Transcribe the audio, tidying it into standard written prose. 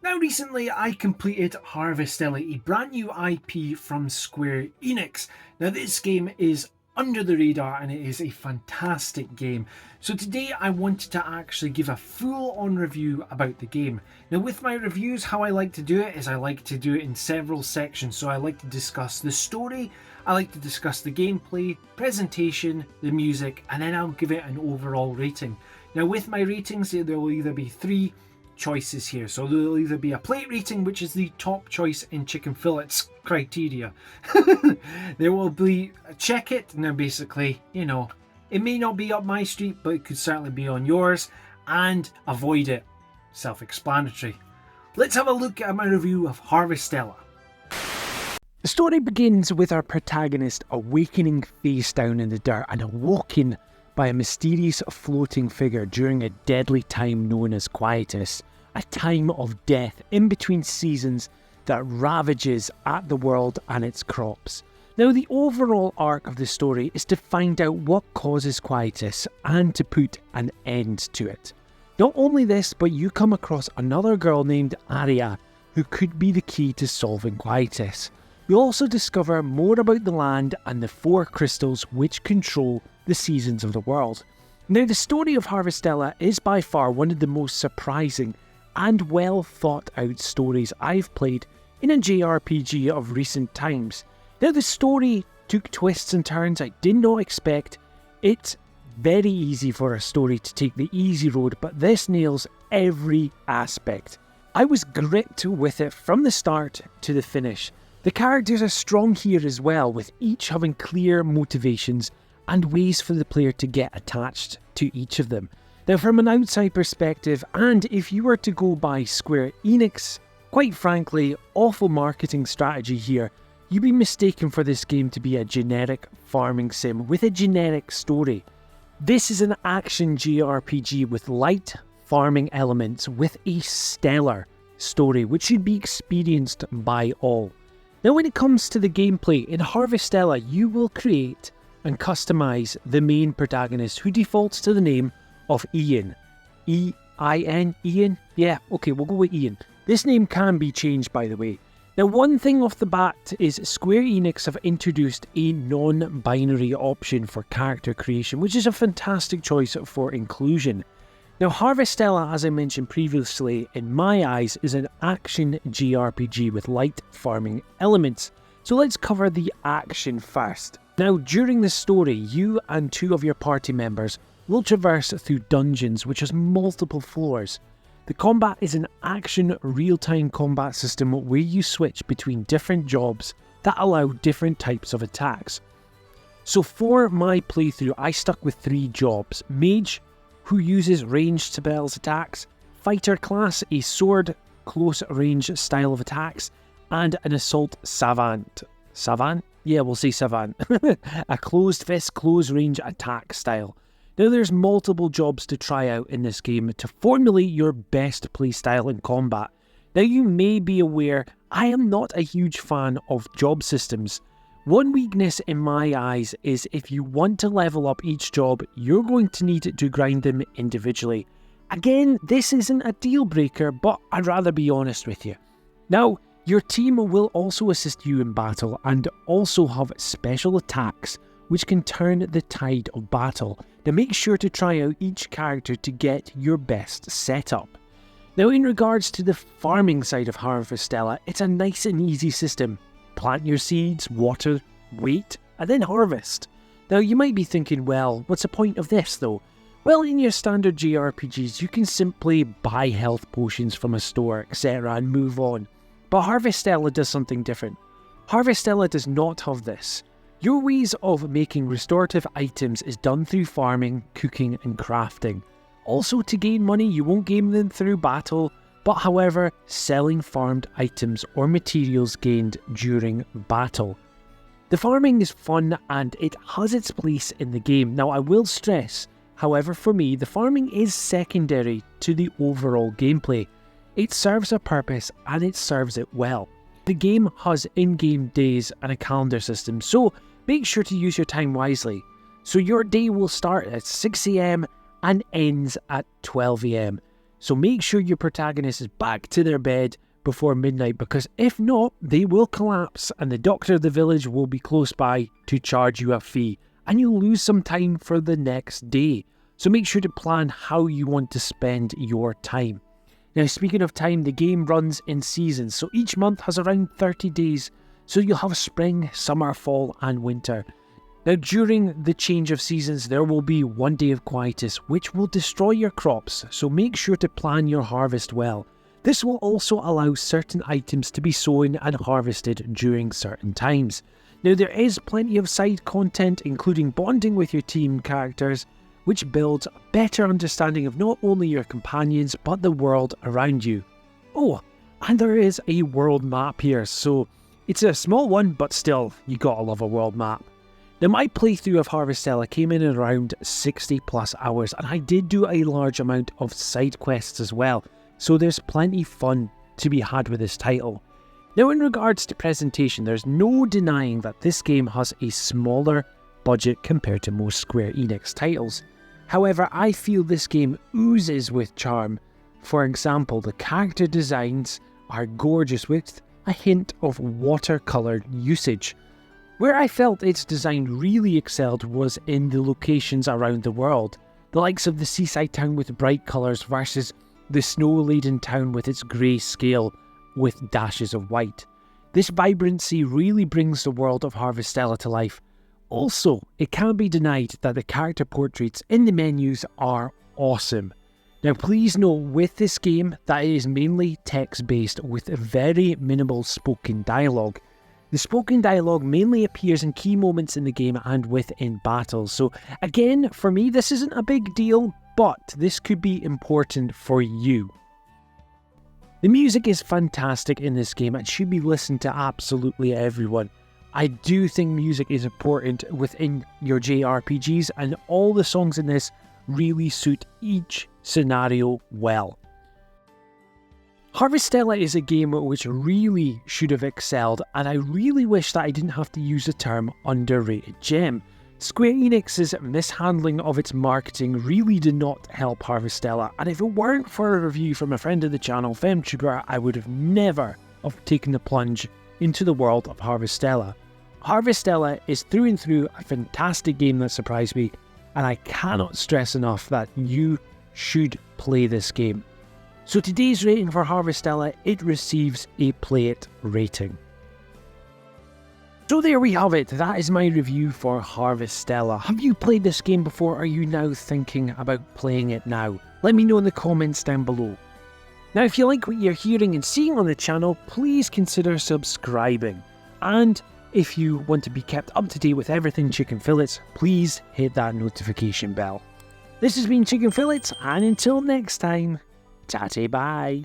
Now recently I completed Harvestella, a brand new IP from Square Enix. Now this game is under the radar and it is a fantastic game. So today I wanted to actually give a full on review about the game. Now with my reviews, how I like to do it is I like to do it in several sections. So I like to discuss the story, I like to discuss the gameplay, presentation, the music, and then I'll give it an overall rating. Now with my ratings there will either be three choices here. So there'll either be a plate rating, which is the top choice in chicken fillets criteria. There will be a check it. Now basically, it may not be up my street, but it could certainly be on yours. And avoid it. Self-explanatory. Let's have a look at my review of Harvestella. The story begins with our protagonist awakening face down in the dirt and awoken by a mysterious floating figure during a deadly time known as Quietus, a time of death in between seasons that ravages at the world and its crops. Now the overall arc of the story is to find out what causes Quietus and to put an end to it. Not only this, but you come across another girl named Aria who could be the key to solving Quietus. We also discover more about the land and the four crystals which control the seasons of the world. Now the story of Harvestella is by far one of the most surprising and well thought out stories I've played in a JRPG of recent times. Now the story took twists and turns I did not expect. It's very easy for a story to take the easy road, but this nails every aspect. I was gripped with it from the start to the finish. The characters are strong here as well, with each having clear motivations and ways for the player to get attached to each of them. Now from an outside perspective, and if you were to go by Square Enix, quite frankly, awful marketing strategy here, you'd be mistaken for this game to be a generic farming sim with a generic story. This is an action JRPG with light farming elements with a stellar story which should be experienced by all. Now when it comes to the gameplay, in Harvestella you will create and customize the main protagonist who defaults to the name of Ian. E-I-N? Ian? Yeah, okay, we'll go with Ian. This name can be changed, by the way. Now one thing off the bat is Square Enix have introduced a non-binary option for character creation, which is a fantastic choice for inclusion. Now Harvestella, as I mentioned previously, in my eyes is an action JRPG with light farming elements. So let's cover the action first. Now during the story, you and two of your party members will traverse through dungeons which has multiple floors. The combat is an action real-time combat system where you switch between different jobs that allow different types of attacks. So for my playthrough, I stuck with three jobs: Mage, who uses ranged spells attacks, Fighter class, a sword close range style of attacks, and an Assault Savant. Savant? Yeah, we'll say Savant. A closed fist, close range attack style. Now there's multiple jobs to try out in this game to formulate your best playstyle in combat. Now you may be aware, I am not a huge fan of job systems. One weakness in my eyes is if you want to level up each job, you're going to need to grind them individually. Again, this isn't a deal breaker, but I'd rather be honest with you. Now, your team will also assist you in battle and also have special attacks which can turn the tide of battle. Now make sure to try out each character to get your best setup. Now in regards to the farming side of Harvestella, it's a nice and easy system. Plant your seeds, water, wait, and then harvest. Now you might be thinking, well, what's the point of this though? Well, in your standard JRPGs, you can simply buy health potions from a store, etc. and move on. But Harvestella does something different. Harvestella does not have this. Your ways of making restorative items is done through farming, cooking and crafting. Also to gain money, you won't gain them through battle, but however, selling farmed items or materials gained during battle. The farming is fun and it has its place in the game. Now I will stress, however, for me, the farming is secondary to the overall gameplay. It serves a purpose and it serves it well. The game has in-game days and a calendar system, so make sure to use your time wisely. So your day will start at 6 AM and ends at 12 AM. So make sure your protagonist is back to their bed before midnight, because if not, they will collapse and the doctor of the village will be close by to charge you a fee, and you'll lose some time for the next day. So make sure to plan how you want to spend your time. Now, speaking of time, the game runs in seasons, so each month has around 30 days, so you'll have spring, summer, fall and winter. Now, during the change of seasons, there will be one day of quietus, which will destroy your crops, so make sure to plan your harvest well. This will also allow certain items to be sown and harvested during certain times. Now, there is plenty of side content, including bonding with your team characters, which builds a better understanding of not only your companions, but the world around you. Oh, and there is a world map here, so it's a small one, but still, you gotta love a world map. Now, my playthrough of Harvestella came in at around 60 plus hours, and I did do a large amount of side quests as well, so there's plenty fun to be had with this title. Now, in regards to presentation, there's no denying that this game has a smaller budget compared to most Square Enix titles. However, I feel this game oozes with charm. For example, the character designs are gorgeous with a hint of watercolour usage. Where I felt its design really excelled was in the locations around the world, the likes of the seaside town with bright colours versus the snow-laden town with its grey scale with dashes of white. This vibrancy really brings the world of Harvestella to life. Also, it can't be denied that the character portraits in the menus are awesome. Now, please note with this game that it is mainly text-based with very minimal spoken dialogue. The spoken dialogue mainly appears in key moments in the game and within battles, so again, for me this isn't a big deal, but this could be important for you. The music is fantastic in this game and should be listened to absolutely everyone. I do think music is important within your JRPGs, and all the songs in this really suit each scenario well. Harvestella is a game which really should have excelled, and I really wish that I didn't have to use the term underrated gem. Square Enix's mishandling of its marketing really did not help Harvestella, and if it weren't for a review from a friend of the channel, FemTuber, I would have never have taken the plunge into the world of Harvestella. Harvestella is through and through a fantastic game that surprised me, and I cannot stress enough that you should play this game. So today's rating for Harvestella, it receives a Play It rating. So there we have it, that is my review for Harvestella. Have you played this game before, or are you now thinking about playing it now? Let me know in the comments down below. Now, if you like what you're hearing and seeing on the channel, please consider subscribing. And if you want to be kept up to date with everything Chicken Fillets, please hit that notification bell. This has been Chicken Fillets, and until next time, tatty bye.